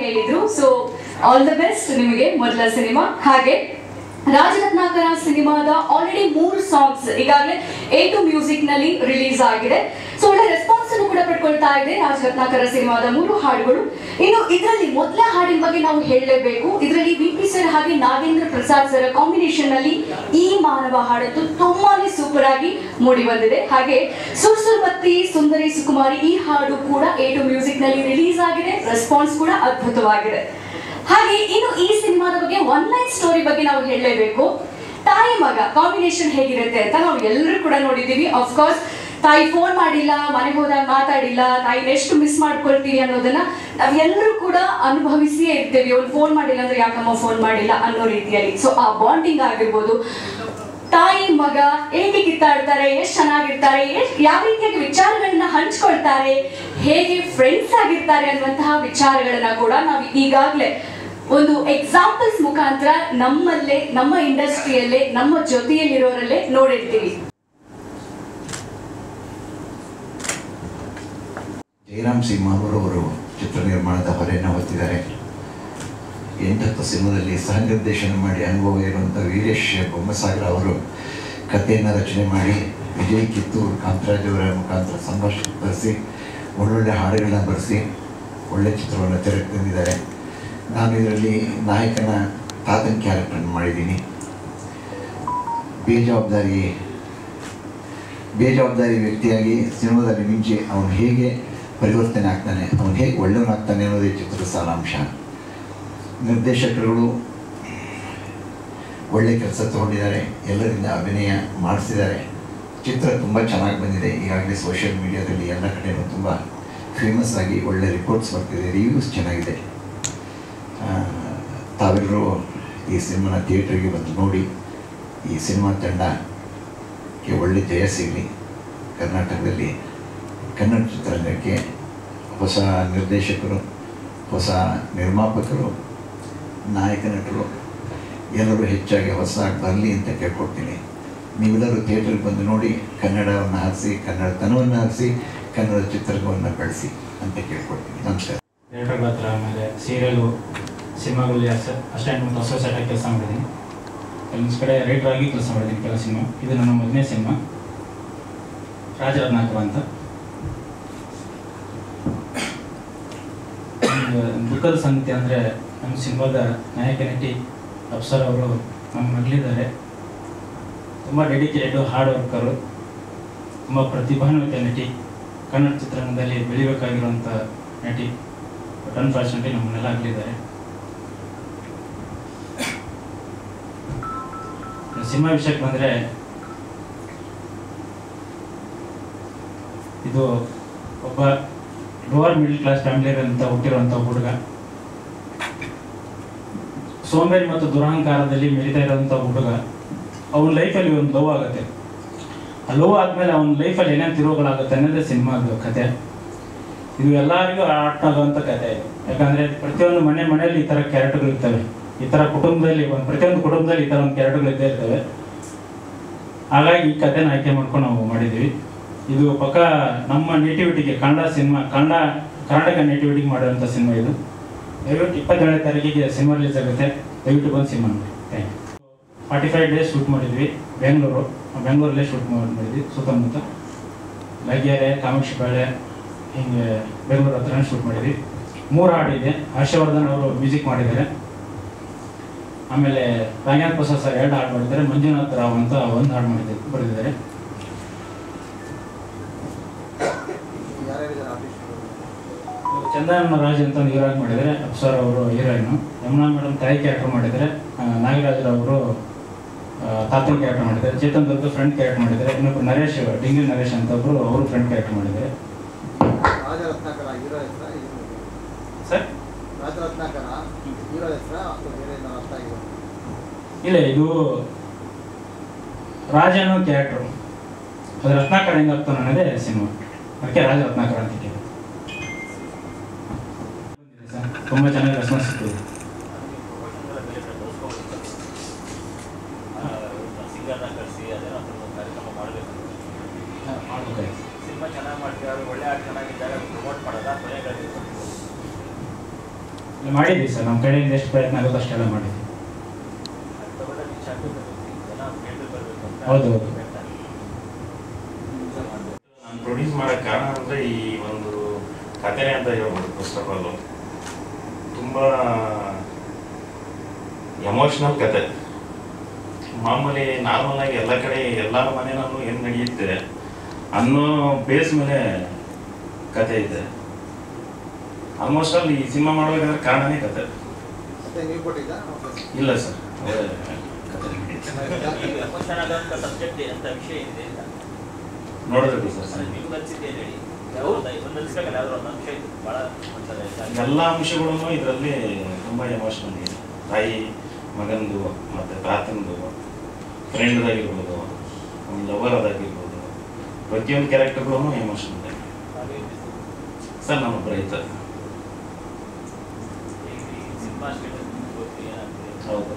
ಹೇಳಿದ್ರು. So all the best ನಿಮಗೆ ಮೊದಲ ಸಿನಿಮಾ. ಹಾಗೆ ರಾಜರತ್ನಾಕರ ಸಿನಿಮಾದ ಆಲ್ರೆಡಿ 3 ಸಾಂಗ್ಸ್ ಈಗಾಗಲೇ A2 ಮ್ಯೂಸಿಕ್ ನಲ್ಲಿ ರಿಲೀಸ್ ಆಗಿದೆ. ಸೊ ಒಳ್ಳೆ ರೆಸ್ಪಾನ್ಸ್ ಅನ್ನು ಕೂಡ ಪಡ್ಕೊಳ್ತಾ ಇದೆ ರಾಜರತ್ನಾಕರ ಸಿನಿಮಾದ 3 ಹಾಡುಗಳು. ಇನ್ನು ಇದರಲ್ಲಿ ಮೊದಲ ಹಾಡಿನ ಬಗ್ಗೆ ನಾವು ಹೇಳಲೇಬೇಕು. ಇದರಲ್ಲಿ VP ಸರ್ ಹಾಗೆ ನಾಗೇಂದ್ರ ಪ್ರಸಾದ್ ಸರ್ ಕಾಂಬಿನೇಷನ್ ನಲ್ಲಿ ಈ ಮಾನವ ಹಾಡತ್ತು ತುಂಬಾನೇ ಸೂಪರ್ ಆಗಿ ಮೂಡಿ ಬಂದಿದೆ. ಹಾಗೆ ಸುರ್ಸುರ್ಬತ್ತಿ ಸುಂದರಿ ಸುಕುಮಾರಿ ಈ ಹಾಡು ಕೂಡ A2 ಮ್ಯೂಸಿಕ್ ನಲ್ಲಿ ರಿಲೀಸ್ ಆಗಿದೆ. ರೆಸ್ಪಾನ್ಸ್ ಕೂಡ ಅದ್ಭುತವಾಗಿದೆ. ಹಾಗೆ ಇನ್ನು ಈ ಸಿನಿಮಾದ ಬಗ್ಗೆ ಒನ್ ಲೈನ್ ಸ್ಟೋರಿ ಬಗ್ಗೆ ನಾವು ಹೇಳಲೇಬೇಕು. ತಾಯಿ ಮಗ ಕಾಂಬಿನೇಷನ್ ಹೇಗಿರುತ್ತೆ ಅಂತ ನಾವು ಎಲ್ಲರೂ ಕೂಡ ನೋಡಿದ್ದೀವಿ. ಆಫ್ಕೋರ್ಸ್ ತಾಯಿ ಫೋನ್ ಮಾಡಿಲ್ಲ, ಮನೆಗೆ ಹೋದಾಗ ಮಾತಾಡಿಲ್ಲ, ತಾಯಿನ ಎಷ್ಟು ಮಿಸ್ ಮಾಡ್ಕೊಳ್ತೀವಿ ಅನ್ನೋದನ್ನ ನಾವೆಲ್ಲರೂ ಕೂಡ ಅನುಭವಿಸಿಯೇ ಇರ್ತೇವೆ. ಅವ್ರು ಫೋನ್ ಮಾಡಿಲ್ಲ ಅಂದ್ರೆ ಯಾಕಮ್ಮ ಫೋನ್ ಮಾಡಿಲ್ಲ ಅನ್ನೋ ರೀತಿಯಲ್ಲಿ. ಸೊ ಆ ಬಾಂಡಿಂಗ್ ಆಗಿರ್ಬೋದು, ತಾಯಿ ಮಗ ಹೇಗೆ ಕಿತ್ತಾಡ್ತಾರೆ, ಎಷ್ಟು ಚೆನ್ನಾಗಿರ್ತಾರೆ, ಯಾವ ರೀತಿಯಾಗಿ ವಿಚಾರಗಳನ್ನ ಹಂಚ್ಕೊಳ್ತಾರೆ, ಹೇಗೆ ಫ್ರೆಂಡ್ಸ್ ಆಗಿರ್ತಾರೆ ಅನ್ನುವಂತಹ ವಿಚಾರಗಳನ್ನ ಕೂಡ ನಾವು ಈಗಾಗಲೇ ಒಂದು ಎಕ್ಸಾಂಪಲ್ಸ್ ಮುಖಾಂತರ ನಮ್ಮಲ್ಲೇ, ನಮ್ಮ ಇಂಡಸ್ಟ್ರಿಯಲ್ಲೇ, ನಮ್ಮ ಜೊತೆಯಲ್ಲಿರೋರಲ್ಲೇ ನೋಡಿರ್ತೀವಿ. ಜಯರಾಮ್ ಸಿಂಹ ಅವರು ಚಿತ್ರ ನಿರ್ಮಾಣದ ಹೊರೆಯನ್ನು ಹೊತ್ತಿದ್ದಾರೆ. 8 ಸಿನಿಮಾದಲ್ಲಿ ಸಹ ನಿರ್ದೇಶನ ಮಾಡಿ ಅನುಭವ ಇರುವಂಥ ವೀರೇಶ್ ಬೊಮ್ಮಸಾಗರ ಅವರು ಕಥೆಯನ್ನು ರಚನೆ ಮಾಡಿ ವಿಜಯ್ ಕಿತ್ತೂರು ಕಾಂತರಾಜ್ ಅವರ ಮುಖಾಂತರ ಸಂಭಾಷಣೆ ಬರೆಸಿ ಒಳ್ಳೊಳ್ಳೆ ಹಾಡುಗಳನ್ನ ಬರೆಸಿ ಒಳ್ಳೆ ಚಿತ್ರವನ್ನು ತೆರೆಗೆ ತಂದಿದ್ದಾರೆ. ನಾನು ಇದರಲ್ಲಿ ನಾಯಕನ ತಾತನ ಕ್ಯಾರೆಕ್ಟರನ್ನು ಮಾಡಿದ್ದೀನಿ. ಬೇಜವಾಬ್ದಾರಿ ವ್ಯಕ್ತಿಯಾಗಿ ಸಿನಿಮಾದಲ್ಲಿ ಮಿಂಚಿ ಅವನು ಹೇಗೆ ಪರಿವರ್ತನೆ ಆಗ್ತಾನೆ, ಅವನು ಹೇಗೆ ಒಳ್ಳೆಯವನಾಗ್ತಾನೆ ಅನ್ನೋದೇ ಚಿತ್ರದ ಸಾರಾಂಶ. ನಿರ್ದೇಶಕರುಗಳು ಒಳ್ಳೆ ಕೆಲಸ ತಗೊಂಡಿದ್ದಾರೆ, ಎಲ್ಲರಿಂದ ಅಭಿನಯ ಮಾಡಿಸಿದ್ದಾರೆ. ಚಿತ್ರ ತುಂಬ ಚೆನ್ನಾಗಿ ಬಂದಿದೆ. ಈಗಾಗಲೇ ಸೋಷಿಯಲ್ ಮೀಡಿಯಾದಲ್ಲಿ ಎಲ್ಲ ಕಡೆಯೂ ತುಂಬ ಫೇಮಸ್ ಆಗಿ ಒಳ್ಳೆ ರಿಪೋರ್ಟ್ಸ್ ಬರ್ತಿದೆ, ರಿವ್ಯೂಸ್ ಚೆನ್ನಾಗಿದೆ. ತಾವೆಲ್ಲರೂ ಈ ಸಿನಿಮಾನ ಥಿಯೇಟ್ರಿಗೆ ಬಂದು ನೋಡಿ ಈ ಸಿನಿಮಾ ತಂಡಕ್ಕೆ ಒಳ್ಳೆ ಜಯ ಸಿಗಲಿ. ಕರ್ನಾಟಕದಲ್ಲಿ ಕನ್ನಡ ಚಿತ್ರರಂಗಕ್ಕೆ ಹೊಸ ನಿರ್ದೇಶಕರು, ಹೊಸ ನಿರ್ಮಾಪಕರು, ನಾಯಕ ನಟರು ಎಲ್ಲರೂ ಹೆಚ್ಚಾಗಿ ಹೊಸದಾಗಿ ಬರಲಿ ಅಂತ ಕೇಳ್ಕೊಡ್ತೀನಿ. ನೀವೆಲ್ಲರೂ ಥಿಯೇಟ್ರಿಗೆ ಬಂದು ನೋಡಿ, ಕನ್ನಡವನ್ನು ಹರಿಸಿ, ಕನ್ನಡತನವನ್ನು ಹರಿಸಿ, ಕನ್ನಡ ಚಿತ್ರರಂಗವನ್ನು ಬೆಳೆಸಿ ಅಂತ ಕೇಳ್ಕೊಡ್ತೀನಿ. ನಮಸ್ಕಾರ. ಥಿಯೇಟರ್ ಹತ್ರ ಆಮೇಲೆ ಸೀರಿಯಲು, ಸಿನಿಮಾಗಳಲ್ಲಿ ಅಸಿಸ್ಟೆಂಟ್ ಮತ್ತು ಅಸೋಸಿಯೇಟ್ ಆಗಿ ಕೆಲಸ ಮಾಡಿದ್ದೀನಿ. ಕೆಲವೊಂದು ಕಡೆ ರೈಟರ್ ಆಗಿ ಕೆಲಸ ಮಾಡಿದ್ದೀನಿ ಕೆಲ ಸಿನಿಮಾ. ಇದು ನನ್ನ ಮೊದಲನೇ ಸಿನಿಮಾ, ರಾಜರತ್ನಾಕರ ಅಂತ. ಒಂದು ದುಃಖದ ಸಂಗತಿ ಅಂದರೆ ನಮ್ಮ ಸಿನಿಮಾದ ನಾಯಕ ನಟಿ ಅಪ್ಸರ್ ಅವರು ನಮ್ಮ ಮಗಳಿದ್ದಾರೆ. ತುಂಬ ಡೆಡಿಕೇಟೆಡ್ ಹಾರ್ಡ್ ವರ್ಕರು, ತುಂಬ ಪ್ರತಿಭಾನ್ವಿತ ನಟಿ, ಕನ್ನಡ ಚಿತ್ರರಂಗದಲ್ಲಿ ಬೆಳಿಬೇಕಾಗಿರುವಂಥ ನಟಿ. ಬಟ್ ಅನ್ಫಾರ್ಚುನೇಟ್ಲಿ ನಮ್ಮನ್ನೆಲ್ಲ ಆಗಲಿದ್ದಾರೆ. ಸಿನಿಮಾ ವಿಷಯಕ್ಕೆ ಬಂದರೆ, ಇದು ಒಬ್ಬ ಲೋವರ್ ಮಿಡಲ್ ಕ್ಲಾಸ್ ಫ್ಯಾಮಿಲಿಯಂತ ಹುಟ್ಟಿರುವಂಥ ಹುಡುಗ, ಸೋಂಬೇರಿ ಮತ್ತು ದುರಹಂಕಾರದಲ್ಲಿ ಮೆರಿತಾ ಇರೋಂಥ ಹುಡುಗ. ಅವನ ಲೈಫಲ್ಲಿ ಒಂದು ಲವ್ ಆಗುತ್ತೆ. ಆ ಲವ್ ಆದಮೇಲೆ ಅವನ ಲೈಫಲ್ಲಿ ಏನೇನು ತಿರುವುಗಳಾಗುತ್ತೆ ಅನ್ನೋದೇ ಸಿನಿಮಾದ ಕತೆ. ಇದು ಎಲ್ಲರಿಗೂ ಆಟ ಆಗುವಂಥ ಕತೆ ಇದು. ಯಾಕಂದರೆ ಪ್ರತಿಯೊಂದು ಮನೆಯಲ್ಲಿ ಈ ಥರ ಕ್ಯಾರೆಕ್ಟರ್ಗಳು ಇರ್ತವೆ. ಈ ಥರ ಕುಟುಂಬದಲ್ಲಿ ಪ್ರತಿಯೊಂದು ಕುಟುಂಬದಲ್ಲಿ ಈ ಥರ ಒಂದು ಕ್ಯಾರೆಕ್ಟರ್ಗಳು ಇದ್ದೇ ಇರ್ತವೆ. ಹಾಗಾಗಿ ಈ ಕಥೆನ ಆಯ್ಕೆ ಮಾಡ್ಕೊಂಡು ನಾವು ಮಾಡಿದ್ದೀವಿ. ಇದು ಪಕ್ಕ ನಮ್ಮ ನೇಟಿವಿಟಿಗೆ, ಕನ್ನಡ ಸಿನಿಮಾ, ಕರ್ನಾಟಕ ನೇಟಿವಿಟಿಗೆ ಮಾಡಿರೋಂಥ ಸಿನಿಮಾ ಇದು. ದಯವಿಟ್ಟು 27ನೇ ತಾರೀಕಿಗೆ ಸಿನಿಮಾ ರಿಲೀಸ್ ಆಗುತ್ತೆ. ದಯವಿಟ್ಟು ಬಂದು ಸಿನಿಮಾ ನೋಡಿ. Thank you. 45 ಡೇಸ್ ಶೂಟ್ ಮಾಡಿದ್ವಿ. ಬೆಂಗಳೂರಲ್ಲೇ ಶೂಟ್ ಮಾಡಿದ್ವಿ. ಸುತ್ತಮುತ್ತ ಲಗ್ಗೆರೆ, ಕಾಮಾಕ್ಷಿಪಾಳ್ಯ, ಹಿಂಗೆ ಬೆಂಗಳೂರು ಹತ್ರನೇ ಶೂಟ್ ಮಾಡಿದ್ವಿ. 3 ಹಾಡಿದೆ. ಹರ್ಷವರ್ಧನ್ ಅವರು ಮ್ಯೂಸಿಕ್ ಮಾಡಿದ್ದಾರೆ. ಆಮೇಲೆ ರಾಘವೇಂದ್ರ ಪ್ರಸಾದ್ ಸರ್ 2 ಹಾಡು ಮಾಡಿದ್ದಾರೆ. ಮಂಜುನಾಥ್ ರಾವ್ ಅಂತ 1 ಹಾಡು ಬರೆದಿದ್ದಾರೆ. ಚಂದನ ರಾಜ್ ಅಂತ ಒಂದು ಹೀರೋಯಿನ್ ಮಾಡಿದ್ದಾರೆ. ಅಪ್ಸರ್ ಅವರು ಹೀರೋಯಿನು. ಯಮುನಾ ಮೇಡಮ್ ತಾಯಿ ಕ್ಯಾರೆಕ್ಟರ್ ಮಾಡಿದ್ದಾರೆ. ನಾಗರಾಜರವರು ತಾತನ ಕ್ಯಾರೆಕ್ಟರ್ ಮಾಡಿದ್ದಾರೆ. ಚೇತನ್ ದುರ್ಗ ಫ್ರೆಂಡ್ ಕ್ಯಾರೆಕ್ಟರ್ ಮಾಡಿದ್ದಾರೆ. ಇನ್ನೊಬ್ಬರು ನರೇಶ್, ಡಿಂಗಿ ನರೇಶ್ ಅಂತ ಒಬ್ಬರು ಅವರು ಫ್ರೆಂಡ್ ಕ್ಯಾರೆಕ್ಟರ್ ಮಾಡಿದ್ದಾರೆ. ಇಲ್ಲ, ಇದು ರಾಜ ಅನ್ನೋ ಕ್ಯಾರೆಕ್ಟರ್. ಅದು ರತ್ನಾಕರ ಹೆಂಗಾಗ್ತಾನೆ ಅನ್ನೋದೇ ಸಿನಿಮಾ. ಅದಕ್ಕೆ ರಾಜ ರತ್ನಾಕರ ಅಂತ ಕೇಳಿ ತುಂಬ ಚೆನ್ನಾಗಿ ರೆಸ್ಪಾನ್ಸ್ ಸಿಗ್ತದೆ. ಮಾಡಿದ್ವಿ ಸರ್, ನಮ್ಮ ಕಡೆಯಿಂದ ಎಷ್ಟು ಪ್ರಯತ್ನ ಆಗುತ್ತೋ ಅಷ್ಟೆಲ್ಲ ಮಾಡಿದ್ವಿ. ಹೌದು ಹೌದು. ನಾನು ಪ್ರೊಡ್ಯೂಸ್ ಮಾಡೋಕ್ಕೆ ಕಾರಣ ಅಂದರೆ ಈ ಒಂದು ಕಥೆನೇ ಅಂತ ಹೇಳ್ಬೋದು. ಫಸ್ಟ್ ಆಫ್ ಆಲ್ ತುಂಬ ಎಮೋಷ್ನಲ್ ಕತೆ. ಮಾಮೂಲಿ ನಾರ್ಮಲ್ ಆಗಿ ಎಲ್ಲ ಕಡೆ ಎಲ್ಲರ ಮನೆಯಲ್ಲೂ ಏನು ನಡೆಯುತ್ತೆ ಅನ್ನೋ ಬೇಸ್ ಮೇಲೆ ಕತೆ ಇದೆ. ಆಲ್ಮೋಸ್ಟ್ ಆಲ್ ಈ ಸಿನಿಮಾ ಮಾಡಬೇಕಾದ್ರೆ ಕಾರಣನೇ ಕತೆ. ಇಲ್ಲ ಸರ್, ನೋಡಿದ್ರಿ ಸರ್ ಎಲ್ಲ ಅಂಶಗಳನ್ನು ಇದರಲ್ಲಿ ತುಂಬ ಎಮೋಷನಲ್ ಇದೆ. ತಾಯಿ ಮಗಂದು ಮತ್ತು ತಾತಂದು, ಫ್ರೆಂಡ್ದಾಗಿರ್ಬೋದು, ಒಂದು ಲವರ್ ಅದಾಗಿರ್ಬೋದು, ಪ್ರತಿಯೊಂದು ಕ್ಯಾರೆಕ್ಟರ್ಗಳೂ ಎಮೋಷನಲ್ ಇದೆ ಸರ್. ನಾನೊಬ್ಬ ರೈತ. ಹೌದು.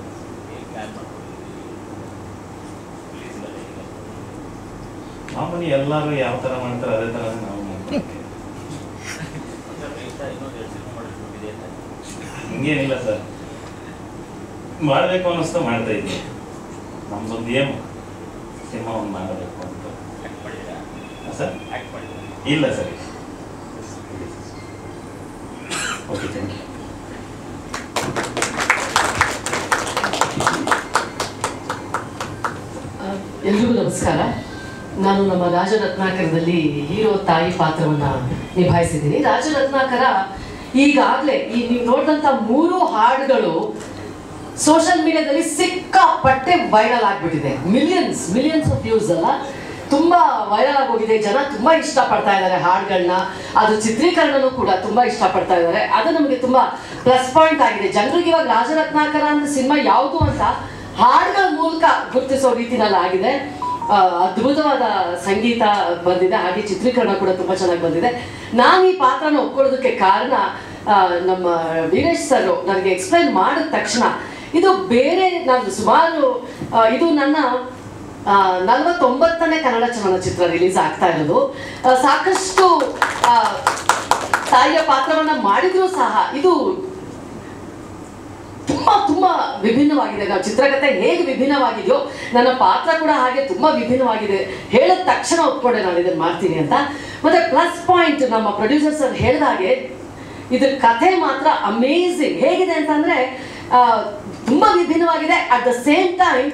ಮಾಮೂಲಿ ಎಲ್ಲರೂ ಯಾವ ಥರ ಮಾಡ್ತಾರೆ ಅದೇ ಥರ ನಾವು ಮಾಡ್ತೀವಿ. ಹಿಂಗೇನಿಲ್ಲ ಸರ್, ಮಾಡಬೇಕು ಅನ್ನಿಸ್ತಾ ಮಾಡ್ತಾ ಇದ್ದೀನಿ. ನಮ್ದೊಂದು ಏನು ಸಿನಿಮಾ ಒಂದು ಮಾಡಬೇಕು ಅಂತ ಸರ್. ಇಲ್ಲ ಸರ್. Okay, thank you. ಎಲ್ರಿಗೂ ನಮಸ್ಕಾರ. ನಾನು ನಮ್ಮ ರಾಜರತ್ನಾಕರದಲ್ಲಿ ಹೀರೋ ತಾಯಿ ಪಾತ್ರವನ್ನು ನಿಭಾಯಿಸಿದ್ದೀನಿ. ರಾಜರತ್ನಾಕರ ಈಗಾಗಲೇ ನೀವು ನೋಡಿದಂಥ 3 ಹಾಡುಗಳು ಸೋಷಿಯಲ್ ಮೀಡಿಯಾದಲ್ಲಿ ಸಿಕ್ಕಾಪಟ್ಟೆ ವೈರಲ್ ಆಗಿಬಿಟ್ಟಿದೆ. ಮಿಲಿಯನ್ಸ್ ಆಫ್ ವ್ಯೂಸ್ ಅಲ್ಲ, ತುಂಬ ವೈರಲ್ ಆಗೋಗಿದೆ. ಜನ ತುಂಬ ಇಷ್ಟಪಡ್ತಾ ಇದ್ದಾರೆ ಹಾಡುಗಳನ್ನ. ಅದು ಚಿತ್ರೀಕರಣನೂ ಕೂಡ ತುಂಬ ಇಷ್ಟಪಡ್ತಾ ಇದ್ದಾರೆ. ಅದು ನಮಗೆ ತುಂಬ ಪ್ಲಸ್ ಪಾಯಿಂಟ್ ಆಗಿದೆ. ಜನರಿಗೆ ಇವಾಗ ರಾಜರತ್ನಾಕರ ಅಂತ ಸಿನಿಮಾ ಯಾವುದು ಅಂತ ಹಾಡುಗಳ ಮೂಲಕ ಗುರುತಿಸೋ ರೀತಿನಲ್ಲಿ ಆಗಿದೆ. ಅದ್ಭುತವಾದ ಸಂಗೀತ ಬಂದಿದೆ, ಹಾಗೆ ಚಿತ್ರೀಕರಣ ಕೂಡ ತುಂಬ ಚೆನ್ನಾಗಿ ಬಂದಿದೆ. ನಾನು ಈ ಪಾತ್ರನ ಒಪ್ಕೊಳ್ಳೋದಕ್ಕೆ ಕಾರಣ ನಮ್ಮ ವೀರೇಶ್ ಸರ್ ನನಗೆ ಎಕ್ಸ್ಪ್ಲೈನ್ ಮಾಡಿದ ತಕ್ಷಣ ಇದು ಬೇರೆ, ನಾನು ಸುಮಾರು ಇದು ನನ್ನ 49ನೇ ಕನ್ನಡ ಚಲನಚಿತ್ರ ರಿಲೀಸ್ ಆಗ್ತಾ ಇರೋದು. ಸಾಕಷ್ಟು ತಾಯಿಯ ಪಾತ್ರವನ್ನ ಮಾಡಿದ್ರು ಸಹ ಇದು ತುಂಬಾ ವಿಭಿನ್ನವಾಗಿದೆ. ನಾವು ಚಿತ್ರಕಥೆ ಹೇಗೆ ವಿಭಿನ್ನವಾಗಿದೆಯೋ ನನ್ನ ಪಾತ್ರ ಕೂಡ ಹಾಗೆ ತುಂಬಾ ವಿಭಿನ್ನವಾಗಿದೆ. ಹೇಳಿದ ತಕ್ಷಣ ಒಪ್ಕೊಂಡೆ ನಾನು ಇದನ್ನು ಮಾಡ್ತೀನಿ ಅಂತ. ಮತ್ತೆ ಪ್ಲಸ್ ಪಾಯಿಂಟ್ ನಮ್ಮ ಪ್ರೊಡ್ಯೂಸರ್ ಸರ್ ಹೇಳಿದ ಹಾಗೆ ಇದ್ರ ಕಥೆ ಮಾತ್ರ ಅಮೇಝಿಂಗ್. ಹೇಗಿದೆ ಅಂತಂದ್ರೆ ತುಂಬಾ ವಿಭಿನ್ನವಾಗಿದೆ, ಅಟ್ ದ ಸೇಮ್ ಟೈಮ್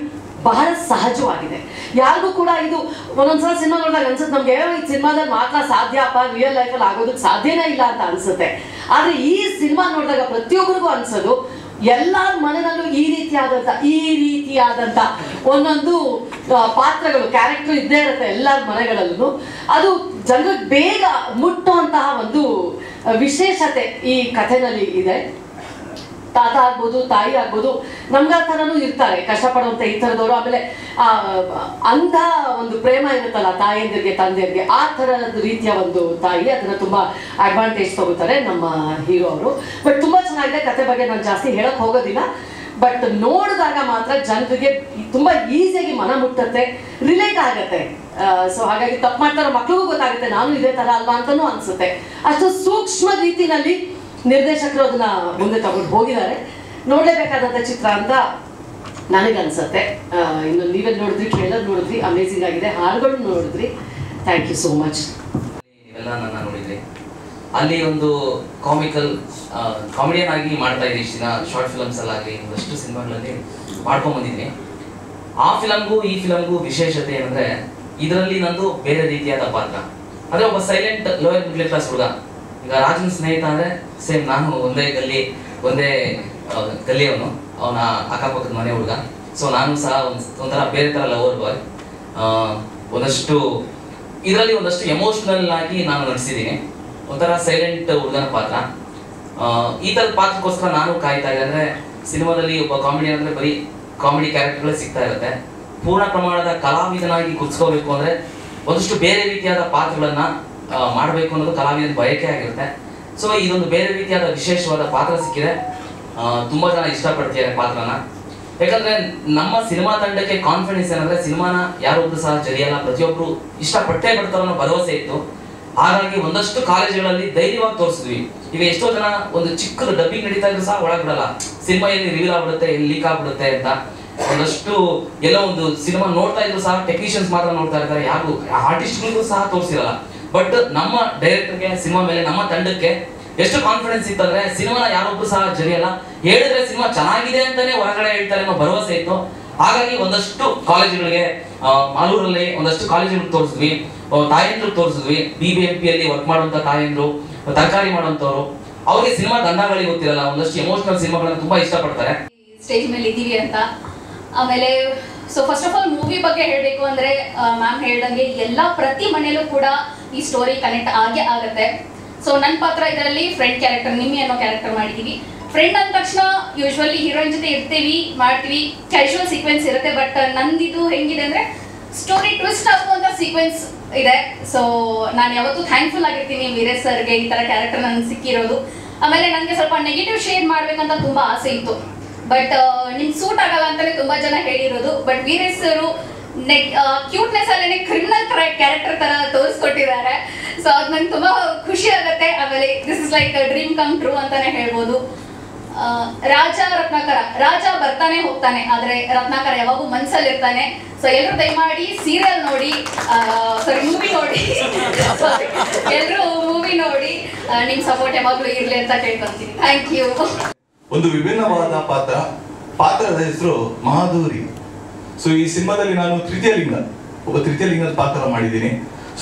ಬಹಳ ಸಹಜವಾಗಿದೆ. ಯಾರಿಗೂ ಕೂಡ ಇದು ಒಂದೊಂದ್ಸಲ ಸಿನಿಮಾ ನೋಡಿದಾಗ ಅನ್ಸುತ್ತೆ ನಮ್ಗೆ ಈ ಸಿನಿಮಾದಲ್ಲಿ ಮಾತ್ರ ಸಾಧ್ಯಪ್ಪ, ರಿಯಲ್ ಲೈಫಲ್ಲಿ ಆಗೋದಕ್ಕೆ ಸಾಧ್ಯನೇ ಇಲ್ಲ ಅಂತ ಅನ್ಸುತ್ತೆ. ಆದ್ರೆ ಈ ಸಿನಿಮಾ ನೋಡಿದಾಗ ಪ್ರತಿಯೊಬ್ಬರಿಗೂ ಅನ್ಸೋದು ಎಲ್ಲರ ಮನೆಯಲ್ಲೂ ಈ ರೀತಿಯಾದಂಥ ಒಂದೊಂದು ಪಾತ್ರಗಳು, ಕ್ಯಾರೆಕ್ಟರ್ ಇದ್ದೇ ಇರುತ್ತೆ ಎಲ್ಲರ ಮನೆಗಳಲ್ಲೂ. ಅದು ಜನರಿಗೆ ಬೇಗ ಮುಟ್ಟುವಂತಹ ಒಂದು ವಿಶೇಷತೆ ಈ ಕಥೆನಲ್ಲಿ ಇದೆ. ತಾತ ಆಗ್ಬೋದು, ತಾಯಿ ಆಗ್ಬೋದು, ನಮ್ಗ ಥರನೂ ಇರ್ತಾರೆ ಕಷ್ಟಪಡುವಂಥ ಈ ಥರದವರು. ಆಮೇಲೆ ಅಂಥ ಒಂದು ಪ್ರೇಮ ಇರುತ್ತಲ್ಲ ತಾಯಿಯಂದಿರಿಗೆ ತಂದೆಯರಿಗೆ, ಆ ಥರದ ರೀತಿಯ ಒಂದು ತಾಯಿ, ಅದನ್ನ ತುಂಬಾ ಅಡ್ವಾಂಟೇಜ್ ತಗೋತಾರೆ ನಮ್ಮ ಹೀರೋ ಅವರು. ಬಟ್ ತುಂಬಾ ಚೆನ್ನಾಗಿದೆ. ಕತೆ ಬಗ್ಗೆ ನಾನು ಜಾಸ್ತಿ ಹೇಳಕ್ ಹೋಗೋದಿಲ್ಲ. ಬಟ್ ನೋಡಿದಾಗ ಮಾತ್ರ ಜನರಿಗೆ ತುಂಬಾ ಈಸಿಯಾಗಿ ಮನ ಮುಟ್ಟತ್ತೆ, ರಿಲೇಟ್ ಆಗತ್ತೆ. ಸೊ ಹಾಗಾಗಿ ತಪ್ಪು ಮಾಡ್ತಾರೋ ಮಕ್ಳಿಗೂ ಗೊತ್ತಾಗುತ್ತೆ ನಾನು ಇದೇ ತರ ಅಲ್ವಾ ಅಂತಾನೂ ಅನ್ಸುತ್ತೆ. ಅಷ್ಟು ಸೂಕ್ಷ್ಮ ರೀತಿನಲ್ಲಿ ನಿರ್ದೇಶಕರು ಅದನ್ನ ಮುಂದೆ ತಗೊಂಡು ಹೋಗಿದ್ದಾರೆ. ನೋಡ್ಲೇಬೇಕಾದಂತ ಚಿತ್ರ ಅಂತ ನನಗನ್ಸುತ್ತೆ. ಇನ್ನು ನೀವೆಲ್ಲ ನೋಡಿದ್ರಿ, ಟ್ರೇಲರ್ ನೋಡಿದ್ರಿ, ಅಮೇಝಿಂಗ್ ಆಗಿದೆ. ಹಾಡುಗಳು ನೋಡಿದ್ರಿ. Thank you so much. ಇವೆಲ್ಲ ನನ್ನ ನೋಡಿದ್ರಿ. ಅಲ್ಲಿ ಒಂದು ಕಾಮಿಡಿಯನ್ ಆಗಿ ಮಾಡ್ತಾ ಇದ್ದೆ. ಇಷ್ಟು ದಿನ ಶಾರ್ಟ್ ಫಿಲಮ್ಸ್ ಅಲ್ಲಾಗಲಿ ಒಂದಷ್ಟು ಸಿನಿಮಾಗಳಲ್ಲಿ ಮಾಡ್ಕೊಂಡು ಬಂದಿದ್ದೀನಿ. ಆ ಫಿಲಮ್ಗೂ ಈ ಫಿಲಮ್ಗೂ ವಿಶೇಷತೆ ಏನಂದ್ರೆ ಇದರಲ್ಲಿ ನಂದು ಬೇರೆ ರೀತಿಯಾದ ಪಾತ್ರ. ಅಂದ್ರೆ ಒಬ್ಬ ಸೈಲೆಂಟ್ ಲೋಯರ್ ಮಿಡ್ಲ್ ಕ್ಲಾಸ್ ಹುಡುಗ. ಈಗ ರಾಜನ್ ಸ್ನೇಹಿತ ಅಂದ್ರೆ ಸೇಮ್ ನಾನು ಒಂದೇ ಗಲ್ಲಿಯವನು, ಅವನ ಅಕ್ಕಪಕ್ಕದ ಮನೆ ಹುಡುಗ. ಸೊ ನಾನು ಸಹ ಒಂಥರ ಬೇರೆ ತರ ಲವರ್ ಬಾಯ್. ಇದರಲ್ಲಿ ಒಂದಷ್ಟು ಎಮೋಷನಲ್ ಆಗಿ ನಾನು ನಟಿಸಿದ್ದೀನಿ. ಒಂಥರ ಸೈಲೆಂಟ್ ಹುಡುಗನ ಪಾತ್ರ. ಈ ಥರದ ಪಾತ್ರಕ್ಕೋಸ್ಕರ ನಾನು ಕಾಯ್ತಾ ಇದ್ದೆ. ಅಂದರೆ ಸಿನಿಮಾದಲ್ಲಿ ಒಬ್ಬ ಕಾಮಿಡಿಯನ್ ಅಂದರೆ ಬರೀ ಕಾಮಿಡಿ ಕ್ಯಾರೆಕ್ಟರ್ಗಳೇ ಸಿಗ್ತಾ ಇರುತ್ತೆ. ಪೂರ್ಣ ಪ್ರಮಾಣದ ಕಲಾವಿದನಾಗಿ ಗುರ್ಸ್ಕೋಬೇಕು ಅಂದರೆ ಒಂದಷ್ಟು ಬೇರೆ ರೀತಿಯಾದ ಪಾತ್ರಗಳನ್ನು ಮಾಡಬೇಕು ಅನ್ನೋದು ಕಲಾವಿದನ ಬಯಕೆ ಆಗಿರುತ್ತೆ. ಸೊ ಇದೊಂದು ಬೇರೆ ರೀತಿಯಾದ ವಿಶೇಷವಾದ ಪಾತ್ರ ಸಿಕ್ಕಿದೆ. ತುಂಬ ಜನ ಇಷ್ಟಪಡ್ತಿದ್ದಾರೆ ಪಾತ್ರನ. ಯಾಕಂದರೆ ನಮ್ಮ ಸಿನಿಮಾ ತಂಡಕ್ಕೆ ಕಾನ್ಫಿಡೆನ್ಸ್ ಏನಂದರೆ ಸಿನಿಮಾನ ಯಾರೊಬ್ಬರು ಸಹ ಜರಿಯಲ್ಲ, ಪ್ರತಿಯೊಬ್ಬರು ಇಷ್ಟಪಟ್ಟೇ ಬಿಡ್ತಾರೋ ಅನ್ನೋ ಭರವಸೆ ಇತ್ತು. ಹಾಗಾಗಿ ಒಂದಷ್ಟು ಕಾಲೇಜುಗಳಲ್ಲಿ ಧೈರ್ಯವಾಗಿ ತೋರಿಸಿದ್ವಿ. ಈಗ ಎಷ್ಟೋ ಜನ ಒಂದು ಚಿಕ್ಕದು ಡಬ್ಬಿಂಗ್ ನಡೀತಾ ಇದ್ರು ಸಹ ಒಳಗೆ ಬಿಡಲ್ಲ, ಸಿನಿಮಾ ಎಲ್ಲಿ ರಿವೀಲ್ ಆಗ್ಬಿಡುತ್ತೆ, ಎಲ್ಲಿ ಲೀಕ್ ಆಗ್ಬಿಡುತ್ತೆ ಅಂತ. ಒಂದಷ್ಟು ಎಲ್ಲೋ ಒಂದು ಸಿನಿಮಾ ನೋಡ್ತಾ ಇದ್ರು ಸಹ ಟೆಕ್ನಿಷಿಯನ್ಸ್ ಮಾತ್ರ ನೋಡ್ತಾ ಇರ್ತಾರೆ, ಯಾರು ಆರ್ಟಿಸ್ಟ್ಗಳಿಗೂ ಸಹ ತೋರಿಸಿರಲ್ಲ. ಬಟ್ ನಮ್ಮ ಡೈರೆಕ್ಟರ್ಗೆ, ಸಿನಿಮಾ ಮೇಲೆ ನಮ್ಮ ತಂಡಕ್ಕೆ ಎಷ್ಟು ಕಾನ್ಫಿಡೆನ್ಸ್ ಇತ್ತಂದ್ರೆ ಸಿನಿಮಾನ ಯಾರೊಬ್ರು ಸಹ ಜರಿಯಲ್ಲ, ಹೇಳಿದ್ರೆ ಸಿನಿಮಾ ಚೆನ್ನಾಗಿದೆ ಅಂತಾನೆ ಹೊರಗಡೆ ಹೇಳ್ತಾರೆ ಅನ್ನೋ ಭರವಸೆ ಇತ್ತು. ಹಾಗಾಗಿ ಒಂದಷ್ಟು ಕಾಲೇಜುಗಳಿಗೆ, ಮಾಲೂರಲ್ಲಿ ಒಂದಷ್ಟು ಕಾಲೇಜುಗಳಿಗೆ ತೋರಿಸಿದ್ವಿ, ತಾಯಂದ್ರು ತೋರಿಸಿದ್ವಿ. BBMP ವರ್ಕ್ ಮಾಡುವಂತ ತಾಯಂದ್ರು, ತರಕಾರಿ ಮಾಡುವಂತವ್ರು, ಅವ್ರಿಗೆ ಸಿನಿಮಾ ದಂಡಗಳಿಗೆ ಗೊತ್ತಿರಲ್ಲ, ಒಂದಷ್ಟು ಎಮೋಷನಲ್ ಸಿನಿಮಾಗಳನ್ನ ತುಂಬಾ ಇಷ್ಟಪಡ್ತಾರೆ. ಸ್ಟೇಜ್ ಮೇಲೆ ಇದ್ದೀವಿ ಅಂತ. ಆಮೇಲೆ so first of all movie ಬಗ್ಗೆ ಹೇಳಬೇಕು ಅಂದ್ರೆ ಮ್ಯಾಮ್ ಹೇಳ್ದಂಗೆ ಎಲ್ಲ ಪ್ರತಿ ಮನೆಯಲ್ಲೂ ಕೂಡ ಈ ಸ್ಟೋರಿ ಕನೆಕ್ಟ್ ಆಗೇ ಆಗುತ್ತೆ. ಸೊ ನನ್ನ ಪಾತ್ರ ಇದರಲ್ಲಿ ಫ್ರೆಂಡ್ ಕ್ಯಾರೆಕ್ಟರ್, ನಿಮ್ಮಿ ಅನ್ನೋ ಕ್ಯಾರೆಕ್ಟರ್ ಮಾಡಿದೀವಿ. ಫ್ರೆಂಡ್ ಅಂದ ತಕ್ಷಣ ಯೂಶ್ವಲಿ ಹೀರೋಯಿನ್ ಜೊತೆ ಇರ್ತೀವಿ, ಮಾಡ್ತೀವಿ, ಕ್ಯಾಶುವಲ್ ಸೀಕ್ವೆನ್ಸ್ ಇರುತ್ತೆ. ಬಟ್ ನಂದಿದು ಹೆಂಗಿದೆ ಅಂದ್ರೆ ಸ್ಟೋರಿ ಟ್ವಿಸ್ಟ್ ಆಗುವಂತ ಸೀಕ್ವೆನ್ಸ್ ಇದೆ. ಸೊ ನಾನು ಯಾವತ್ತೂ ಥ್ಯಾಂಕ್ಫುಲ್ ಆಗಿರ್ತೀನಿ ವೀರೇಶ್ ಸರ್ಗೆ ಈ ತರ ಕ್ಯಾರೆಕ್ಟರ್ ನನಗೆ ಸಿಕ್ಕಿರೋದು. ಆಮೇಲೆ ನನಗೆ ಸ್ವಲ್ಪ ನೆಗೆಟಿವ್ ಶೇಡ್ ಮಾಡ್ಬೇಕಂತ ತುಂಬಾ ಆಸೆ ಇತ್ತು, ಬಟ್ ನಿಮ್ಗೆ ಸೂಟ್ ಆಗಲ್ಲ ಅಂತಾನೆ ತುಂಬಾ ಜನ ಹೇಳಿರೋದು. ಬಟ್ ವೀರೇಶ್ ಸರು ಕ್ಯೂಟ್ನೆಸ್ ಅಲ್ಲೇ ಕ್ರಿಮಿನಲ್ ಕ್ಯಾರೆಕ್ಟರ್ ತರ ತೋರಿಸ್ಕೊಟ್ಟಿದ್ದಾರೆ. ಸೊ ಅದು ನಂಗೆ ತುಂಬಾ ಖುಷಿ ಆಗುತ್ತೆ. ಆಮೇಲೆ this is like dream come true ಅಂತಾನೆ ಹೇಳ್ಬೋದು. ರಾಜ ಬರ್ತಾನೆ ಹೋಗ್ತಾನೆ, ಆದ್ರೆ ರತ್ನಾಕರ ಯಾವಾಗೂ ಮನ್ಸಲ್ಲಿ ಇರ್ತಾನೆ. ಸೊ ಎಲ್ಲರೂ ದಯಮಾಡಿ ಸೀರಿಯಲ್ ನೋಡಿ, ಮೂವಿ ನೋಡಿ, ಎಲ್ಲರೂ ಮೂವಿ ನೋಡಿ, ನಿಮ್ ಸಪೋರ್ಟ್ ಯಾವಾಗ್ಲೂ ಇರ್ಲಿ ಅಂತ ಕೇಳ್ಕೊಂತೀನಿ. Thank you. ಒಂದು ವಿಭಿನ್ನವಾದ ಪಾತ್ರದ ಹೆಸರು ಮಹಾದೂರಿ. ಸೊ ಈ ಸಿನಿಮಾದಲ್ಲಿ ನಾನು ಒಬ್ಬ ತೃತೀಯ ಲಿಂಗದ ಪಾತ್ರ ಮಾಡಿದ್ದೀನಿ.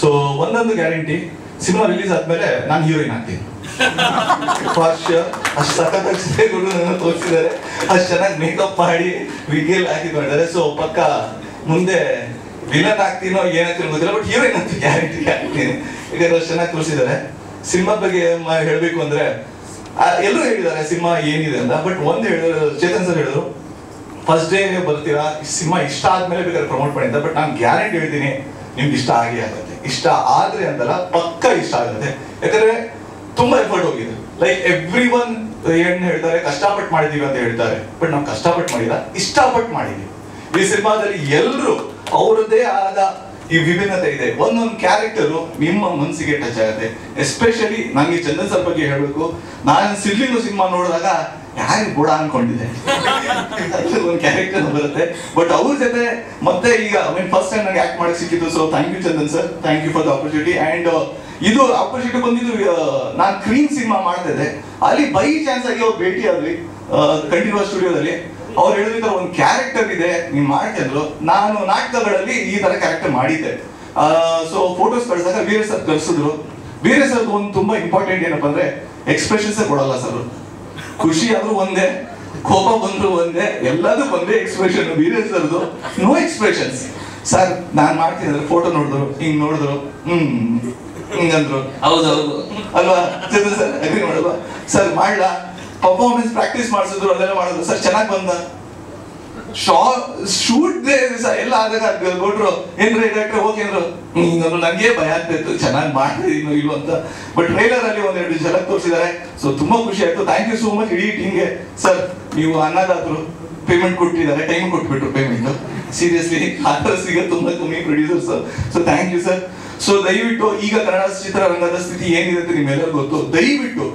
ಸೊ ಒಂದೊಂದು ಗ್ಯಾರಂಟಿ, ಸಿನಿಮಾ ರಿಲೀಸ್ ಆದ್ಮೇಲೆ ನಾನು ಹೀರೋಯಿನ್ ಆಗ್ತೀನಿ. ಅಷ್ಟು ಸಖತ್ತಾಗಿ ತೋರಿಸಿದ್ದಾರೆ, ಅಷ್ಟು ಚೆನ್ನಾಗಿ ಮೇಕಪ್ ಮಾಡಿ ವಿಗೆಲ್ ಹಾಕಿ ಮಾಡಿದ್ದಾರೆ. ಸೊ ಪಕ್ಕ ಮುಂದೆ ವಿಲನ್ ಆಗ್ತೀನೋ ಏನಾಗ್ತೀನೋ ಗೊತ್ತಿಲ್ಲ, ಬಟ್ ಹೀರೋಯಿನ್ ಅಂತೂ ಗ್ಯಾರಂಟಿ ಆಗ್ತೀನಿ, ಯಾಕಂದ್ರೆ ಅಷ್ಟು ಚೆನ್ನಾಗಿ ತೋರಿಸಿದ್ದಾರೆ. ಸಿನಿಮಾ ಬಗ್ಗೆ ಹೇಳ್ಬೇಕು ಅಂದ್ರೆ ಎಲ್ಲರೂ ಹೇಳಿದ್ದಾರೆ ಸಿನಿಮಾ ಏನಿದೆ ಅಂತ. ಬಟ್ ಒಂದು ಹೇಳಿದ್ರು, ಚೇತನ್ ಸರ್ ಹೇಳಿದ್ರು, ಫಸ್ಟ್ ಡೇ ಬರ್ತೀರಾ, ಸಿನಿಮಾ ಇಷ್ಟ ಆದ್ಮೇಲೆ ಬೇಕಾದ್ರೆ ಪ್ರಮೋಟ್ ಮಾಡಿ ಅಂತ. ಬಟ್ ನಾನು ಗ್ಯಾರಂಟಿ ಹೇಳ್ತೀನಿ, ನಿಮ್ಗೆ ಇಷ್ಟ ಆಗೇ ಆಗುತ್ತೆ. ಇಷ್ಟ ಆದ್ರೆ ಅಂತಲ್ಲ, ಪಕ್ಕ ಇಷ್ಟ ಆಗುತ್ತೆ. ಯಾಕಂದ್ರೆ ತುಂಬಾ ಎಫರ್ಟ್ ಹೋಗಿದೆ. ಲೈಕ್ ಎವ್ರಿ ಒನ್ ಏನ್ ಹೇಳ್ತಾರೆ, ಕಷ್ಟಪಟ್ಟು ಮಾಡಿದೀವಿ ಅಂತ ಹೇಳ್ತಾರೆ. ಬಟ್ ನಾವು ಕಷ್ಟಪಟ್ಟು ಮಾಡಿಲ್ಲ, ಇಷ್ಟಪಟ್ಟು ಮಾಡಿದೀವಿ. ಈ ಸಿನಿಮಾದಲ್ಲಿ ಎಲ್ಲರೂ ಅವರದ್ದೇ ಆದ ಈ ವಿಭಿನ್ನತೆ ಇದೆ. ಒಂದೊಂದು ಕ್ಯಾರೆಕ್ಟರು ನಿಮ್ಮ ಮನಸ್ಸಿಗೆ ಟಚ್ ಆಗುತ್ತೆ. ಎಸ್ಪೆಷಲಿ ನಂಗೆ ಚಂದನ್ ಸರ್ ಬಗ್ಗೆ ಹೇಳ್ಬೇಕು. ನಾನು ಸಿಡ್ಲಿಂಗು ಸಿನಿಮಾ ನೋಡಿದಾಗ ಯಾರು ಬೋಡ ಅನ್ಕೊಂಡಿದ್ದೆ, ಒಂದು ಕ್ಯಾರೆಕ್ಟರ್ ಬರುತ್ತೆ. ಬಟ್ ಅವ್ರ ಜೊತೆ ಮತ್ತೆ ಈಗ ಫಸ್ಟ್ ಟೈಮ್ ನಂಗೆ ಆಕ್ಟ್ ಮಾಡಕ್ ಸಿಕ್ಕಿತ್ತು. So thank you Chandan sir, thank you for the opportunity. And ಇದು ಆಪರ್ಚುನಿಟಿ ಬಂದಿದ್ದು ನಾನು ಕ್ರೀಮ್ ಸಿನಿಮಾ ಮಾಡ್ತಾ ಇದ್ದೆ, ಅಲ್ಲಿ ಬೈ ಚಾನ್ಸ್ ಆಗಿ ಅವ್ರು ಭೇಟಿ ಆದ್ವಿ ಕಂಟಿನ್ಯೂಸ್ ಸ್ಟುಡಿಯೋದಲ್ಲಿ. ಅವ್ರು ಹೇಳಿದ ಒಂದು ಕ್ಯಾರೆಕ್ಟರ್ ಇದೆ ನೀನ್ ಮಾಡ್ತಿದ್ರು, ನಾನು ನಾಟಕಗಳಲ್ಲಿ ಈ ತರ ಕ್ಯಾರೆಕ್ಟರ್ ಮಾಡಿದ್ದೆ. ಸೊ ಫೋಟೋಸ್ ಕಳ್ಸಾಗ ವೀರೇಶ್ ಸರ್ ಕಳ್ಸಿದ್ರು. ವೀರೇಶ್ ಸರ್ ಒಂದು ತುಂಬಾ ಇಂಪಾರ್ಟೆಂಟ್ ಏನಪ್ಪಾ ಅಂದ್ರೆ ಎಕ್ಸ್ಪ್ರೆಷನ್ಸ್ ಕೊಡಲ್ಲ ಸರ್. ಖುಷಿ ಆದ್ರೂ ಒಂದೇ, ಕೋಪ ಬಂದ್ರು ಒಂದೇ, ಎಲ್ಲದೂ ಒಂದೇ ಎಕ್ಸ್ಪ್ರೆಷನ್. ವೀರೇಶ್ ಸರ್ದು ನೋ ಎಕ್ಸ್ಪ್ರೆಷನ್ಸ್. ಸರ್ ನಾನ್ ಮಾಡ್ತೀನಿ ಅಂದ್ರೆ ಫೋಟೋ ನೋಡಿದ್ರು, ಹಿಂಗ್ ನೋಡಿದ್ರು, ಹಿಂಗಂದ್ರು. ಹೌದೌದು ಅಲ್ವಾ ಚಂದ್ರ ಸರ್, ಅಗ್ರಿ ಮಾಡಲ್ವಾ ಸರ್? ಮಾಡ್ಲಾ ಪರ್ಫಾರ್ಮೆನ್ಸ್ ಪ್ರಾಕ್ಟೀಸ್ ಮಾಡಿಸಿದ್ರು, ಅದೆಲ್ಲ ಮಾಡಿದ್ರು. ಸರ್ ಚೆನ್ನಾಗಿ ಬಂದ ಶೂಟ್ ಎಲ್ಲ ಆದಾಗ ಕೊಟ್ರು, ಏನ್ರಿ ಡಾಕ್ಟ್ರೆ ಓಕೆ ಅಂದ್ರು. ನಂಗೆ ಭಯ ಆಗ್ತಿತ್ತು ಚೆನ್ನಾಗಿ ಮಾಡ್ತಿದೀನೋ ಇಲ್ವ ಅಂತ. ಬಟ್ ಟ್ರೈಲರ್ ಅಲ್ಲಿ ಒಂದೆರಡು ಝಲಕ್ ತೋರಿಸಿದ್ದಾರೆ. ಸೊ ತುಂಬಾ ಖುಷಿ ಆಯ್ತು. ಥ್ಯಾಂಕ್ ಯು ಸೋ ಮಚ್ ಇಡೀ ಟೀಮ್ಗೆ. ಸರ್ ನೀವು ಅನ್ನದಾದ್ರು ಪೇಮೆಂಟ್ ಕೊಟ್ಟಿದ್ದಾರೆ, ಟೈಮ್ ಕೊಟ್ಬಿಟ್ರು ಪೇಮೆಂಟ್. ಸೀರಿಯಸ್ಲಿ ಆರ್ಟಿಸ್ಟ್ಗೆ ತುಂಬಾ ಕಮ್ಮಿ producers. So thank you sir. So ದಯವಿಟ್ಟು ಈಗ ಕನ್ನಡ ಚಿತ್ರರಂಗದ ಸ್ಥಿತಿ ಏನಿದೆ ಅಂತ ನಿಮ್ಮೆಲ್ಲರಿಗೂ ಗೊತ್ತು. ದಯವಿಟ್ಟು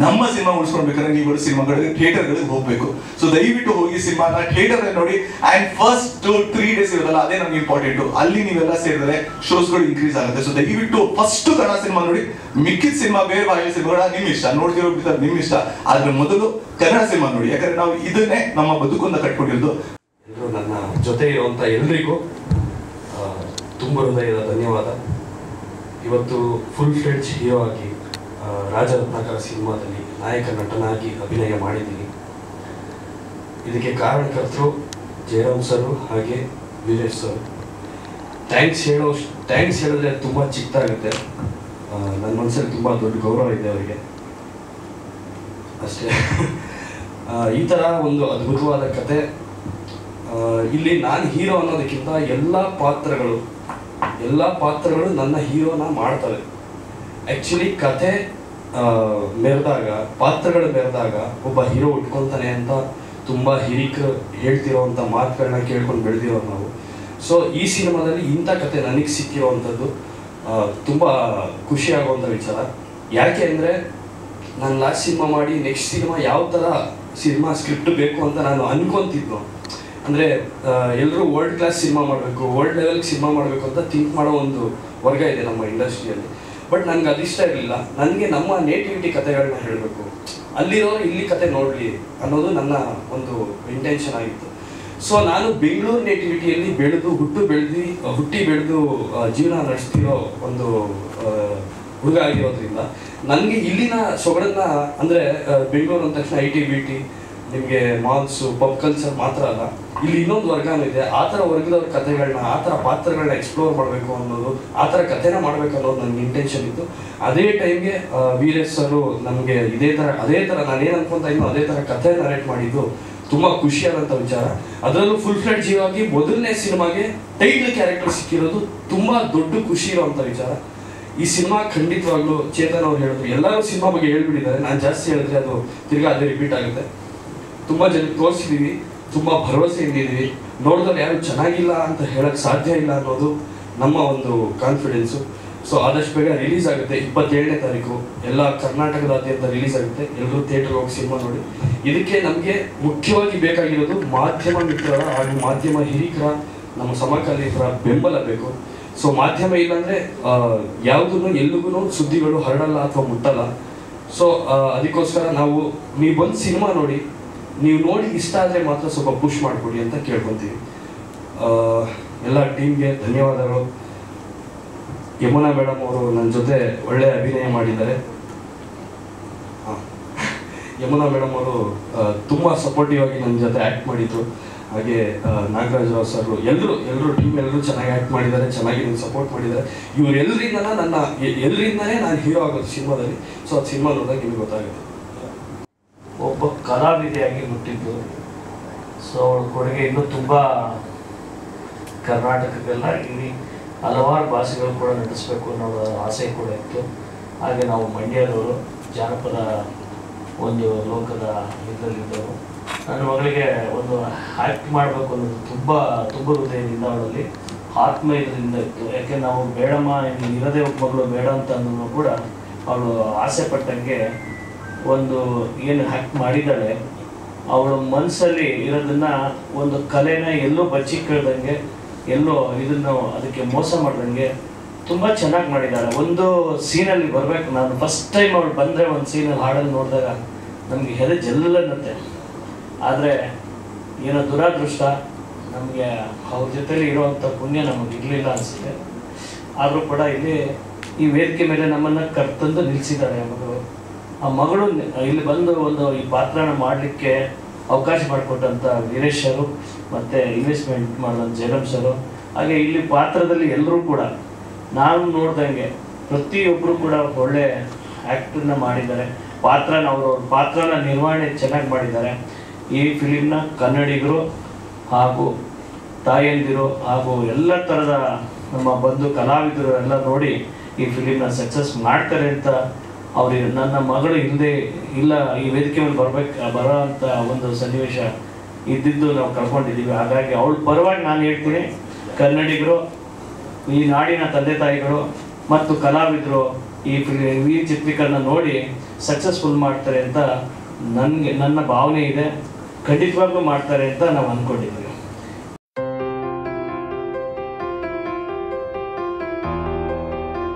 ನಮ್ಮ ಸಿನಿಮಾ ಉಳಿಸ್ಕೊಳ್ಬೇಕಾದ್ರೆ ನೀವುಗಳು ಸಿನಿಮಾಗಳಿಗೆ ಥಿಯೇಟರ್ಗಳಿಗೆ ಹೋಗ್ಬೇಕು. ಸೊ ದಯವಿಟ್ಟು ಹೋಗಿ ಸಿನಿಮಾನ ಥಿಯೇಟರ್ ನೋಡಿ. ಅಂಡ್ ಫಸ್ಟ್ 3 days ಇರೋದಲ್ಲ, ಅದೇ ನಮ್ಗೆ ಇಂಪಾರ್ಟೆಂಟ್. ಅಲ್ಲಿ ನೀವೆಲ್ಲ ಸೇರಿದ್ರೆ ಶೋಸ್ಗಳು ಇನ್ಕ್ರೀಸ್ ಆಗುತ್ತೆ. ಸೊ ದಯವಿಟ್ಟು ಫಸ್ಟ್ ಕನ್ನಡ ಸಿನಿಮಾ ನೋಡಿ. ಮಿಕ್ಕಿದ ಸಿನಿಮಾ ಬೇರೆ ಭಾಷೆ ಸಿನಿಮಾಗಳ ನಿಮ್ ಇಷ್ಟ, ನೋಡ್ತಿರೋ ನಿಮ್ ಇಷ್ಟ. ಆದ್ರೆ ಮೊದಲು ಕನ್ನಡ ಸಿನಿಮಾ ನೋಡಿ, ಯಾಕಂದ್ರೆ ನಾವು ಇದನ್ನೇ ನಮ್ಮ ಬದುಕನ್ನ ಕಟ್ಕೊಂಡಿರೋದು. ಎಲ್ಲರೂ ನನ್ನ ಜೊತೆ ಇರುವಂತ ಎಲ್ರಿಗೂ ತುಂಬ ಹೃದಯದ ಧನ್ಯವಾದ. ಇವತ್ತು ಫುಲ್ ಫ್ಲೆಡ್ಜ್ ಹೀರೋ ಆಗಿ ರಾಜರತ್ನಾಕರ ಸಿನಿಮಾದಲ್ಲಿ ನಾಯಕ ನಟನಾಗಿ ಅಭಿನಯ ಮಾಡಿದ್ದೀನಿ. ಇದಕ್ಕೆ ಕಾರಣಕರ್ತರು ಜಯರಾಮ್ ಸರ್ ಹಾಗೆ ವೀರೇಶ್ ಸರ್. ಥ್ಯಾಂಕ್ಸ್ ಹೇಳಿದ್ರೆ ತುಂಬ ಚಿಕ್ಕದಾಗುತ್ತೆ. ನನ್ನ ಮನಸ್ಸಲ್ಲಿ ತುಂಬ ದೊಡ್ಡ ಗೌರವ ಇದೆ ಅವರಿಗೆ ಅಷ್ಟೇ. ಈ ಥರ ಒಂದು ಅದ್ಭುತವಾದ ಕತೆ. ಇಲ್ಲಿ ನಾನು ಹೀರೋ ಅನ್ನೋದಕ್ಕಿಂತ ಎಲ್ಲ ಪಾತ್ರಗಳು ನನ್ನ ಹೀರೋನ ಮಾಡ್ತವೆ. ಆ್ಯಕ್ಚುಲಿ ಕತೆ ಮೆರೆದಾಗ, ಪಾತ್ರಗಳು ಮೆರೆದಾಗ ಒಬ್ಬ ಹೀರೋ ಉಟ್ಕೊತಾನೆ ಅಂತ ತುಂಬ ಹಿರಿಕರು ಹೇಳ್ತಿರೋವಂಥ ಮಾತುಗಳನ್ನ ಕೇಳ್ಕೊಂಡು ಬೆಳೆದಿರೋರು ನಾವು. ಸೊ ಈ ಸಿನಿಮಾದಲ್ಲಿ ಇಂಥ ಕತೆ ನನಗೆ ಸಿಕ್ಕಿರೋವಂಥದ್ದು ತುಂಬ ಖುಷಿಯಾಗುವಂಥ ವಿಚಾರ. ಯಾಕೆ ಅಂದರೆ ನಾನು ಲಾಸ್ಟ್ ಸಿನಿಮಾ ಮಾಡಿ ನೆಕ್ಸ್ಟ್ ಸಿನಿಮಾ ಯಾವ ಥರ ಸಿನಿಮಾ ಸ್ಕ್ರಿಪ್ಟ್ ಬೇಕು ಅಂತ ನಾನು ಅನ್ಕೊತಿದ್ನು. ಅಂದರೆ ಎಲ್ಲರೂ ವರ್ಲ್ಡ್ ಕ್ಲಾಸ್ ಸಿನಿಮಾ ಮಾಡಬೇಕು, ವರ್ಲ್ಡ್ ಲೆವೆಲ್ಗೆ ಸಿನಿಮಾ ಮಾಡಬೇಕು ಅಂತ ಥಿಂಕ್ ಮಾಡೋ ಒಂದು ವರ್ಗ ಇದೆ ನಮ್ಮ ಇಂಡಸ್ಟ್ರಿಯಲ್ಲಿ. ಬಟ್ ನನಗೆ ಅದಿಷ್ಟ ಇರಲಿಲ್ಲ. ನನಗೆ ನಮ್ಮ ನೇಟಿವಿಟಿ ಕಥೆಗಳನ್ನ ಹೇಳಬೇಕು, ಅಲ್ಲಿರೋರು ಇಲ್ಲಿ ಕತೆ ನೋಡಲಿ ಅನ್ನೋದು ನನ್ನ ಒಂದು ಇಂಟೆನ್ಷನ್ ಆಗಿತ್ತು. ಸೊ ನಾನು ಬೆಂಗಳೂರು ನೇಟಿವಿಟಿಯಲ್ಲಿ ಹುಟ್ಟಿ ಬೆಳೆದು ಜೀವನ ನಡೆಸ್ತಿರೋ ಒಂದು ಹುಡುಗ ಆಗಿರೋದ್ರಿಂದ ನನಗೆ ಇಲ್ಲಿನ ಸೊಗಡನ್ನ, ಅಂದರೆ ಬೆಂಗಳೂರು ಅಂದ ತಕ್ಷಣ IT BT ನಿಮಗೆ ಮಾಲ್ಸು ಪಬ್ ಕಲ್ಚರ್ ಮಾತ್ರ ಅಲ್ಲ, ಇಲ್ಲಿ ಇನ್ನೊಂದು ವರ್ಗನೂ ಇದೆ. ಆ ಥರ ವರ್ಗದವ್ರ ಕಥೆಗಳನ್ನ, ಆ ಥರ ಪಾತ್ರಗಳನ್ನ ಎಕ್ಸ್ಪ್ಲೋರ್ ಮಾಡಬೇಕು ಅನ್ನೋದು, ಆ ಥರ ಕಥೆನ ಮಾಡಬೇಕು ಅನ್ನೋದು ನನಗೆ ಇಂಟೆನ್ಷನ್ ಇತ್ತು. ಅದೇ ಟೈಮ್ಗೆ ವೀರೇಶ್ ಸರು ನಮಗೆ ಅದೇ ಥರ ನಾನೇನು ಅನ್ಕೊಂತ ಇನ್ನು ಅದೇ ಥರ ಕಥೆ ನರೇಟ್ ಮಾಡಿದ್ದು ತುಂಬ ಖುಷಿಯಾದಂಥ ವಿಚಾರ. ಅದರಲ್ಲೂ ಫುಲ್ ಫ್ಲೆಡ್ಜ್ ಆಗಿ ಮೊದಲನೇ ಸಿನಿಮಾಗೆ ಟೈಟ್ಲ್ ಕ್ಯಾರೆಕ್ಟರ್ ಸಿಕ್ಕಿರೋದು ತುಂಬ ದೊಡ್ಡ ಖುಷಿ ಇರೋವಂಥ ವಿಚಾರ. ಈ ಸಿನಿಮಾ ಖಂಡಿತವಾಗ್ಲೂ ಚೇತನ್ ಅವ್ರು ಹೇಳಿದ್ರು, ಎಲ್ಲರೂ ಸಿನಿಮಾ ಬಗ್ಗೆ ಹೇಳ್ಬಿಟ್ಟಿದ್ದಾರೆ, ನಾನು ಜಾಸ್ತಿ ಹೇಳಿದ್ರೆ ಅದು ತಿರ್ಗಾ ಅದೇ ರಿಪೀಟ್ ಆಗುತ್ತೆ. ತುಂಬ ಜನಕ್ಕೆ ತೋರಿಸಿದ್ದೀವಿ, ತುಂಬ ಭರವಸೆಯಿಂದ ಇದ್ದೀವಿ. ನೋಡಿದ್ರೆ ಯಾರು ಚೆನ್ನಾಗಿಲ್ಲ ಅಂತ ಹೇಳಕ್ಕೆ ಸಾಧ್ಯ ಇಲ್ಲ ಅನ್ನೋದು ನಮ್ಮ ಒಂದು ಕಾನ್ಫಿಡೆನ್ಸು. ಸೊ ಆದಷ್ಟು ಬೇಗ ರಿಲೀಸ್ ಆಗುತ್ತೆ. 27ನೇ ತಾರೀಕು ಎಲ್ಲ ಕರ್ನಾಟಕದಾದ್ಯಂತ ರಿಲೀಸ್ ಆಗುತ್ತೆ. ಎಲ್ಲರೂ ಥಿಯೇಟರ್ಗೆ ಹೋಗಿ ಸಿನಿಮಾ ನೋಡಿ. ಇದಕ್ಕೆ ನಮಗೆ ಮುಖ್ಯವಾಗಿ ಬೇಕಾಗಿರೋದು ಮಾಧ್ಯಮ ಮಿತ್ರರ ಹಾಗೂ ಮಾಧ್ಯಮ ಹಿರಿಕರ, ನಮ್ಮ ಸಮಕಾಲೀನರ ಬೆಂಬಲ ಬೇಕು. ಸೊ ಮಾಧ್ಯಮ ಇಲ್ಲಾಂದರೆ ಯಾವುದೂ ಎಲ್ಲಿಗೂ ಸುದ್ದಿಗಳು ಹರಡಲ್ಲ ಅಥವಾ ಮುಟ್ಟಲ್ಲ. ಸೊ ಅದಕ್ಕೋಸ್ಕರ ನೀವು ಬಂದು ಸಿನಿಮಾ ನೋಡಿ, ನೀವು ನೋಡಿ ಇಷ್ಟ ಆದರೆ ಮಾತ್ರ ಸ್ವಲ್ಪ ಪುಷ್ ಮಾಡಿಕೊಡಿ ಅಂತ ಕೇಳ್ಕೊತೀವಿ. ಎಲ್ಲ ಟೀಮ್ಗೆ ಧನ್ಯವಾದಗಳು. ಯಮುನಾ ಮೇಡಮ್ ಅವರು ನನ್ನ ಜೊತೆ ಒಳ್ಳೆ ಅಭಿನಯ ಮಾಡಿದ್ದಾರೆ. ಯಮುನಾ ಮೇಡಮ್ ಅವರು ತುಂಬ ಸಪೋರ್ಟಿವ್ ಆಗಿ ನನ್ನ ಜೊತೆ ಆ್ಯಕ್ಟ್ ಮಾಡಿದ್ರು. ಹಾಗೆ ನಾಗರಾಜ್ ರಾವ್ ಸರ್ ಎಲ್ಲರೂ ಟೀಮ್ ಎಲ್ಲರೂ ಚೆನ್ನಾಗಿ ಆ್ಯಕ್ಟ್ ಮಾಡಿದ್ದಾರೆ, ಚೆನ್ನಾಗಿ ನನಗೆ ಸಪೋರ್ಟ್ ಮಾಡಿದ್ದಾರೆ. ಎಲ್ಲರಿಂದನೇ ನಾನು ಹೀರೋ ಆಗೋದು ಸಿನಿಮಾದಲ್ಲಿ. ಸೊ ಅದು ಸಿನಿಮಾ ನೋಡಿದಾಗ ನಿಮಗೆ ಗೊತ್ತಾಗುತ್ತೆ. ಒಬ್ಬ ಕಲಾವಿದೆಯಾಗಿ ಹುಟ್ಟಿದ್ದು. ಸೊ ಅವಳ ಕೊಡುಗೆ ಇನ್ನೂ ತುಂಬ ಕರ್ನಾಟಕಕ್ಕೆಲ್ಲ ಇಲ್ಲಿ ಹಲವಾರು ಭಾಷೆಗಳು ಕೂಡ ನಟಿಸ್ಬೇಕು ಅನ್ನೋ ಆಸೆ ಕೂಡ ಇತ್ತು. ಹಾಗೆ ನಾವು ಮಂಡ್ಯದವರು, ಜಾನಪದ ಒಂದು ಲೋಕದ ಇದರಲ್ಲಿದ್ದವರು. ನನ್ನ ಮಗಳಿಗೆ ಒಂದು ಆ್ಯಕ್ಟ್ ಮಾಡಬೇಕು ಅನ್ನೋದು ತುಂಬ ಹೃದಯದಿಂದ ಅವಳಲ್ಲಿ ಆತ್ಮ ಇದರಿಂದ ಇತ್ತು. ಯಾಕೆ ನಾವು ಬೇಡಮ್ಮ ಇರೋದೇ ಒಬ್ಬ ಮಗಳು ಬೇಡ ಅಂತ ಅನ್ನೋದು ಕೂಡ ಅವಳು ಆಸೆ ಪಟ್ಟಂಗೆ ಒಂದು ಏನು ಆ್ಯಕ್ಟ್ ಮಾಡಿದ್ದಾಳೆ, ಅವಳ ಮನಸ್ಸಲ್ಲಿ ಇರೋದನ್ನ ಒಂದು ಕಲೆನ ಎಲ್ಲೋ ಬಚ್ಚಿಕ್ಕಳ್ದಂಗೆ, ಎಲ್ಲೋ ಇದನ್ನು ಅದಕ್ಕೆ ಮೋಸ ಮಾಡ್ದಂಗೆ ತುಂಬ ಚೆನ್ನಾಗಿ ಮಾಡಿದ್ದಾಳೆ. ಒಂದು ಸೀನಲ್ಲಿ ಬರಬೇಕು. ನಾನು ಫಸ್ಟ್ ಟೈಮ್ ಅವಳು ಬಂದರೆ ಒಂದು ಸೀನಲ್ಲಿ ಹಾಡಲ್ಲಿ ನೋಡಿದಾಗ ನಮಗೆ ಹೆದೆ ಜಲ್ಲನ್ನತ್ತೆ. ಆದರೆ ಏನೋ ದುರಾದೃಷ್ಟ, ನಮಗೆ ಅವ್ರ ಜೊತೆಲಿ ಇರೋವಂಥ ಪುಣ್ಯ ನಮಗೆ ಇರಲಿಲ್ಲ ಅನಿಸುತ್ತೆ. ಆದರೂ ಕೂಡ ಇಲ್ಲಿ ಈ ವೇದಿಕೆ ಮೇಲೆ ನಮ್ಮನ್ನು ಕರ್ತಂದು ನಿಲ್ಲಿಸಿದ್ದಾಳೆ ಆ ಮಗಳು. ಇಲ್ಲಿ ಬಂದು ಈ ಪಾತ್ರನ ಮಾಡಲಿಕ್ಕೆ ಅವಕಾಶ ಮಾಡಿಕೊಟ್ಟಂಥ ವೀರೇಶ್ ಸರು ಮತ್ತು ಇನ್ವೆಸ್ಟ್ಮೆಂಟ್ ಮಾಡಿದಂಥ ಜಯರಾಮ್ ಸರು, ಹಾಗೆ ಇಲ್ಲಿ ಪಾತ್ರದಲ್ಲಿ ಎಲ್ಲರೂ ಕೂಡ ನಾನು ನೋಡ್ದಂಗೆ ಪ್ರತಿಯೊಬ್ಬರು ಕೂಡ ಒಳ್ಳೆ ಆ್ಯಕ್ಟನ್ನ ಮಾಡಿದ್ದಾರೆ. ಅವ್ರ ಪಾತ್ರನ ನಿರ್ವಹಣೆ ಚೆನ್ನಾಗಿ ಮಾಡಿದ್ದಾರೆ. ಈ ಫಿಲಿಮ್ನ ಕನ್ನಡಿಗರು ಹಾಗೂ ತಾಯಂದಿರು ಹಾಗೂ ಎಲ್ಲ ಥರದ ನಮ್ಮ ಬಂಧು ಕಲಾವಿದರು ಎಲ್ಲ ನೋಡಿ ಈ ಫಿಲಿಮ್ನ ಸಕ್ಸಸ್ ಮಾಡ್ತಾರೆ ಅಂತ ಅವ್ರಿಗೆ ನನ್ನ ಮಗಳು ಇಲ್ಲ ಈ ವೇದಿಕೆ ಮೇಲೆ ಬರೋ ಅಂಥ ಒಂದು ಸನ್ನಿವೇಶ ಇದ್ದಿದ್ದು ನಾವು ಕಳ್ಕೊಂಡಿದ್ದೀವಿ. ಹಾಗಾಗಿ ಅವಳ ಪರವಾಗಿ ನಾನು ಹೇಳ್ತೀನಿ, ಕನ್ನಡಿಗರು, ಈ ನಾಡಿನ ತಂದೆ ತಾಯಿಗಳು ಮತ್ತು ಕಲಾವಿದರು ಈ ಚಿತ್ರೀಕರಣ ನೋಡಿ ಸಕ್ಸಸ್ಫುಲ್ ಮಾಡ್ತಾರೆ ಅಂತ ನನ್ನ ಭಾವನೆ ಇದೆ. ಖಂಡಿತವಾಗ್ಲೂ ಮಾಡ್ತಾರೆ ಅಂತ ನಾವು ಅಂದ್ಕೊಂಡಿದ್ದೀವಿ.